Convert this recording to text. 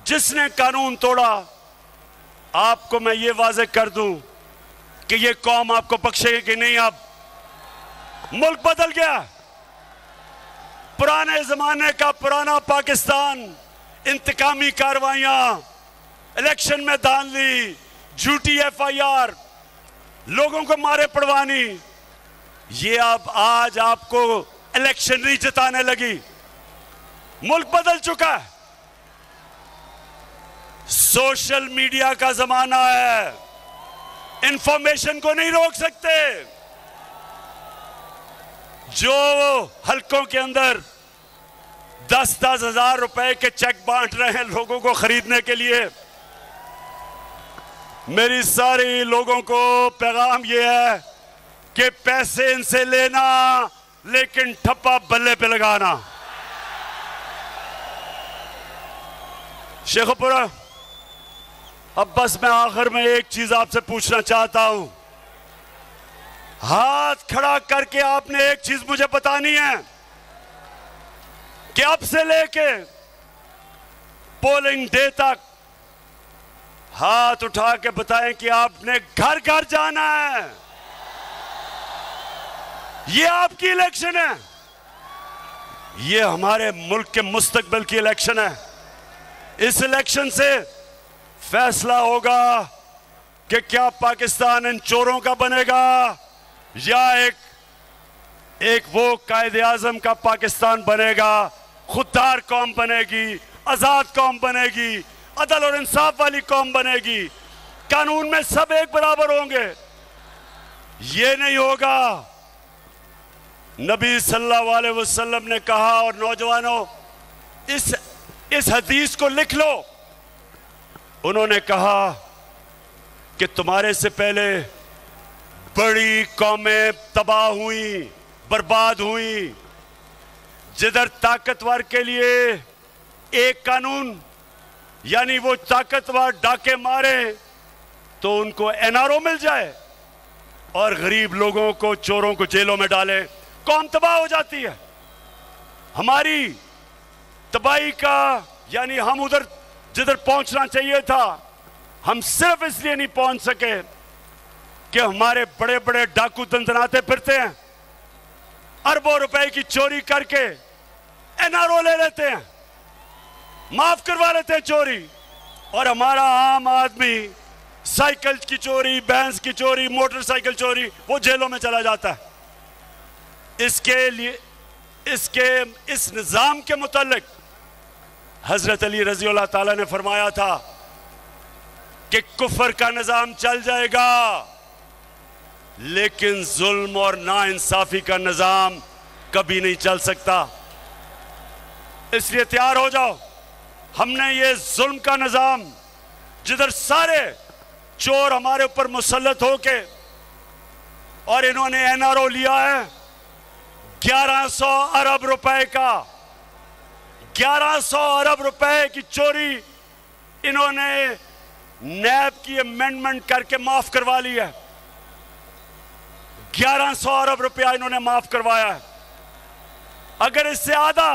جس نے قانون توڑا، آپ کو میں یہ واضح کر دوں کہ یہ قوم آپ کو بخشے گی کہ نہیں. اب ملک بدل گیا. پرانے زمانے کا پرانا پاکستان، انتقامی کاروائیاں، الیکشن میں دھاندلی، جھوٹی ایف آئی آر، لوگوں کو مارے پڑوانی، یہ اب آج آپ کو الیکشن نہیں جتانے لگی. ملک بدل چکا ہے. سوشل میڈیا کا زمانہ ہے. انفارمیشن کو نہیں روک سکتے. جو حلقوں کے اندر 10-10 ہزار روپے کے چیک بانٹ رہے ہیں لوگوں کو خریدنے کے لیے، میری ساری لوگوں کو پیغام یہ ہے کہ پیسے ان سے لینا لیکن ٹھپا بلے پہ لگانا. شیخو پورہ، اب بس میں آخر میں ایک چیز آپ سے پوچھنا چاہتا ہوں. ہاتھ کھڑا کر کے آپ نے ایک چیز مجھے بتانی ہے کہ اب سے لے کے پولنگ ڈے تک ہاتھ اٹھا کے بتائیں کہ آپ نے گھر گھر جانا ہے. یہ آپ کی الیکشن ہے. یہ ہمارے ملک کے مستقبل کی الیکشن ہے. اس الیکشن سے فیصلہ ہوگا کہ کیا پاکستان ان چوروں کا بنے گا یا ایک وہ قائد اعظم کا پاکستان بنے گا. خوددار قوم بنے گی، آزاد قوم بنے گی، عدل اور انصاف والی قوم بنے گی. قانون میں سب ایک برابر ہوں گے. یہ نہیں ہوگا. نبی صلی اللہ علیہ وسلم نے کہا، اور نوجوانوں اس حدیث کو لکھ لو، انہوں نے کہا کہ تمہارے سے پہلے بڑی قومیں تباہ ہوئیں، برباد ہوئیں. جدھر طاقتور کے لیے ایک قانون، یعنی وہ طاقتور ڈاکے مارے تو ان کو این آر او مل جائے اور غریب لوگوں کو، چوروں کو جیلوں میں ڈالے، قوم تباہ ہو جاتی ہے. ہماری تباہی کا، یعنی ہم ادھر جدھر پہنچنا چاہیے تھا، ہم صرف اس لیے نہیں پہنچ سکے کہ ہمارے بڑے بڑے ڈاکو دندناتے پھرتے ہیں، اربوں روپے کی چوری کر کے این آر او لے لیتے ہیں، معاف کروا لیتے ہیں چوری، اور ہمارا عام آدمی سائیکل کی چوری، بینز کی چوری، موٹر سائیکل چوری، وہ جیلوں میں چلا جاتا ہے. اس کے لیے اس نظام کے متعلق حضرت علی رضی اللہ تعالیٰ نے فرمایا تھا کہ کفر کا نظام چل جائے گا لیکن ظلم اور ناانصافی کا نظام کبھی نہیں چل سکتا. اس لیے تیار ہو جاؤ. ہم نے یہ ظلم کا نظام، جدھر سارے چور ہمارے اوپر مسلط ہو کے، اور انہوں نے این آر او لیا ہے 1100 ارب روپے کا، 1100 ارب روپے کی چوری انہوں نے نیب کی امینڈمنٹ کر کے معاف کروا لی ہے. 1100 ارب روپیہ انہوں نے معاف کروایا ہے. اگر اس سے آدھا